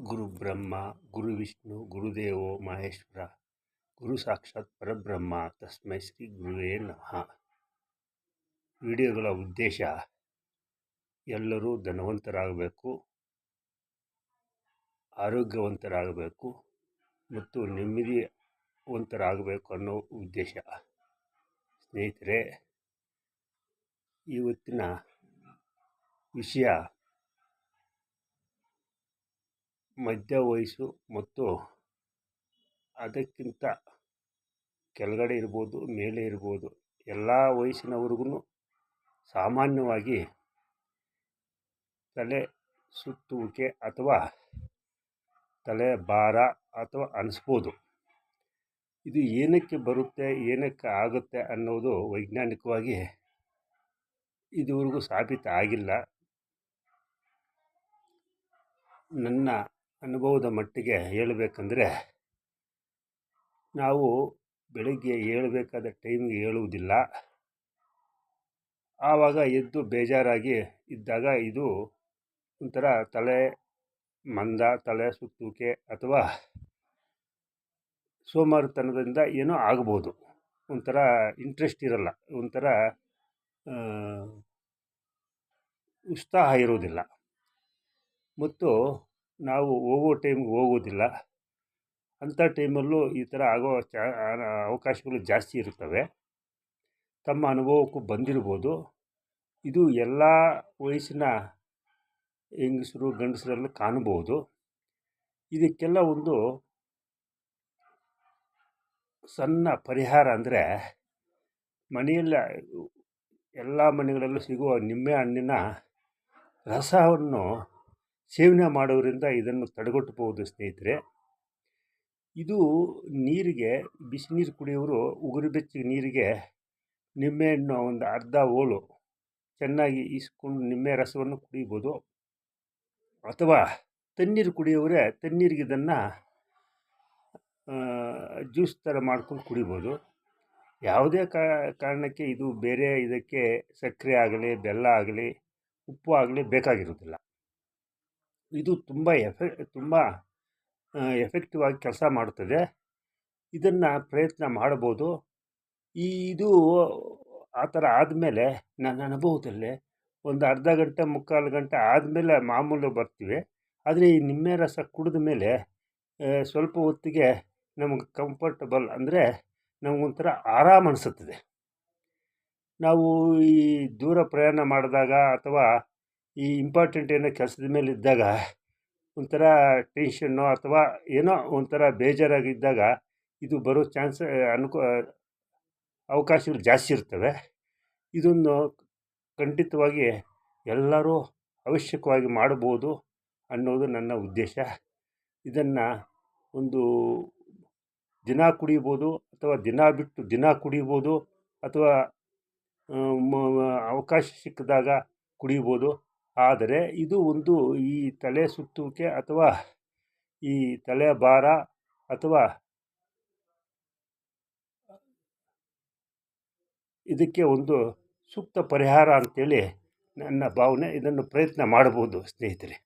ಗುರು ಬ್ರಹ್ಮ ಗುರು ವಿಷ್ಣು ಗುರುದೇವೋ ಮಹೇಶ್ವರ ಗುರು ಸಾಕ್ಷಾತ್ ಪರಬ್ರಹ್ಮ ತಸ್ಮೈ ಶ್ರೀ ಗುರುವೇ ನಮಃ. ವಿಡಿಯೋಗಳ ಉದ್ದೇಶ ಎಲ್ಲರೂ ಧನವಂತರಾಗಬೇಕು, ಆರೋಗ್ಯವಂತರಾಗಬೇಕು ಮತ್ತು ನೆಮ್ಮದಿವಂತರಾಗಬೇಕು ಅನ್ನೋ ಉದ್ದೇಶ. ಸ್ನೇಹಿತರೆ, ಇವತ್ತಿನ ವಿಷಯ ಮಧ್ಯ ವಯಸ್ಸು ಮತ್ತು ಅದಕ್ಕಿಂತ ಕೆಳಗಡೆ ಇರ್ಬೋದು, ಮೇಲೆ ಇರ್ಬೋದು, ಎಲ್ಲ ವಯಸ್ಸಿನವ್ರಿಗೂ ಸಾಮಾನ್ಯವಾಗಿ ತಲೆ ಸುತ್ತುವಿಕೆ ಅಥವಾ ತಲೆ ಭಾರ ಅಥವಾ ಅನಿಸ್ಬೋದು. ಇದು ಏನಕ್ಕೆ ಬರುತ್ತೆ, ಏನಕ್ಕೆ ಆಗುತ್ತೆ ಅನ್ನೋದು ವೈಜ್ಞಾನಿಕವಾಗಿ ಇದುವರೆಗೂ ಸಾಬೀತು ಆಗಿಲ್ಲ. ನನ್ನ ಅನುಭವದ ಮಟ್ಟಿಗೆ ಹೇಳಬೇಕಂದ್ರೆ, ನಾವು ಬೆಳಗ್ಗೆ ಏಳಬೇಕಾದ ಟೈಮಿಗೆ ಏಳುವುದಿಲ್ಲ. ಆವಾಗ ಎದ್ದು ಬೇಜಾರಾಗಿ ಇದ್ದಾಗ ಇದು ಒಂಥರ ತಲೆ ಮಂದ, ತಲೆ ಸುತ್ತುವಿಕೆ ಅಥವಾ ಸೋಮಾರಿತನದಿಂದ ಏನೋ ಆಗ್ಬೋದು. ಒಂಥರ ಇಂಟ್ರೆಸ್ಟ್ ಇರಲ್ಲ, ಒಂಥರ ಉತ್ಸಾಹ ಇರೋದಿಲ್ಲ ಮತ್ತು ನಾವು ಹೋಗೋ ಟೈಮ್ಗೆ ಹೋಗೋದಿಲ್ಲ. ಅಂಥ ಟೈಮಲ್ಲೂ ಈ ಥರ ಆಗೋ ಅವಕಾಶಗಳು ಜಾಸ್ತಿ ಇರುತ್ತವೆ. ತಮ್ಮ ಅನುಭವಕ್ಕೂ ಬಂದಿರ್ಬೋದು. ಇದು ಎಲ್ಲ ವಯಸ್ಸಿನ ಹೆಂಗಸರು ಗಂಡಸರಲ್ಲೂ ಕಾಣ್ಬೋದು. ಇದಕ್ಕೆಲ್ಲ ಒಂದು ಸಣ್ಣ ಪರಿಹಾರ ಅಂದರೆ, ಮನೆಯಲ್ಲಿ ಎಲ್ಲ ಮನೆಗಳಲ್ಲೂ ಸಿಗುವ ನಿಂಬೆ ಹಣ್ಣಿನ ರಸವನ್ನು ಸೇವನೆ ಮಾಡೋದ್ರಿಂದ ಇದನ್ನು ತಡೆಗಟ್ಟಬಹುದು ಸ್ನೇಹಿತರೆ. ಇದು ನೀರಿಗೆ, ಬಿಸಿ ನೀರು ಕುಡಿಯೋರು ಉಗುರು ಬೆಚ್ಚಗೆ ನೀರಿಗೆ ನಿಂಬೆಹಣ್ಣು ಒಂದು ಅರ್ಧ ಹೋಳು ಚೆನ್ನಾಗಿ ಈಸ್ಕೊಂಡು ನಿಂಬೆ ರಸವನ್ನು ಕುಡಿಬೋದು. ಅಥವಾ ತಣ್ಣೀರು ಕುಡಿಯೋರೆ ತಣ್ಣೀರಿಗೆ ಇದನ್ನು ಜ್ಯೂಸ್ ಥರ ಮಾಡ್ಕೊಂಡು ಕುಡಿಬೋದು. ಯಾವುದೇ ಕಾರಣಕ್ಕೆ ಇದು ಬೇರೆ ಇದಕ್ಕೆ ಸಕ್ಕರೆ ಆಗಲಿ, ಬೆಲ್ಲ ಆಗಲಿ, ಉಪ್ಪು ಆಗಲಿ ಬೇಕಾಗಿರೋದಿಲ್ಲ. ಇದು ತುಂಬ ಎಫೆಕ್ಟಿವ್ ಆಗಿ ಕೆಲಸ ಮಾಡುತ್ತದೆ. ಇದನ್ನು ಪ್ರಯತ್ನ ಮಾಡ್ಬೋದು. ಇದು ಆ ಥರ ಆದಮೇಲೆ ನನ್ನ ಅನುಭವದಲ್ಲಿ ಒಂದು ಅರ್ಧ ಗಂಟೆ ಮುಕ್ಕಾಲು ಗಂಟೆ ಆದಮೇಲೆ ಮಾಮೂಲು ಬರ್ತೀವಿ. ಆದರೆ ಈ ನಿಂಬೆ ರಸ ಕುಡಿದ ಮೇಲೆ ಸ್ವಲ್ಪ ಹೊತ್ತಿಗೆ ನಮಗೆ ಕಂಫರ್ಟಬಲ್ ಅಂದರೆ ನಮಗೊಂಥರ ಆರಾಮ ಅನಿಸುತ್ತದೆ. ನಾವು ಈ ದೂರ ಪ್ರಯಾಣ ಮಾಡಿದಾಗ ಅಥವಾ ಈ ಇಂಪಾರ್ಟೆಂಟ್ ಏನೋ ಕೆಲಸದ ಮೇಲೆ ಇದ್ದಾಗ ಒಂಥರ ಟೆನ್ಷನ್ನು ಅಥವಾ ಏನೋ ಒಂಥರ ಬೇಜಾರಾಗಿದ್ದಾಗ ಇದು ಬರೋ ಚಾನ್ಸ್ ಅವಕಾಶಗಳು ಜಾಸ್ತಿ ಇರ್ತವೆ. ಇದನ್ನು ಖಂಡಿತವಾಗಿ ಎಲ್ಲರೂ ಅವಶ್ಯಕವಾಗಿ ಮಾಡ್ಬೋದು ಅನ್ನೋದು ನನ್ನ ಉದ್ದೇಶ. ಇದನ್ನು ಒಂದು ದಿನ ಕುಡಿಬೋದು ಅಥವಾ ದಿನ ಬಿಟ್ಟು ದಿನ ಕುಡಿಬೋದು ಅಥವಾ ಅವಕಾಶ ಸಿಕ್ಕಿದಾಗ ಕುಡಿಬೋದು. ಆದರೆ ಇದು ಒಂದು ಈ ತಲೆ ಸುತ್ತುವಿಕೆ ಅಥವಾ ಈ ತಲೆ ಭಾರ ಅಥವಾ ಇದಕ್ಕೆ ಒಂದು ಸೂಕ್ತ ಪರಿಹಾರ ಅಂತೇಳಿ ನನ್ನ ಭಾವನೆ. ಇದನ್ನು ಪ್ರಯತ್ನ ಮಾಡ್ಬೋದು ಸ್ನೇಹಿತರೆ.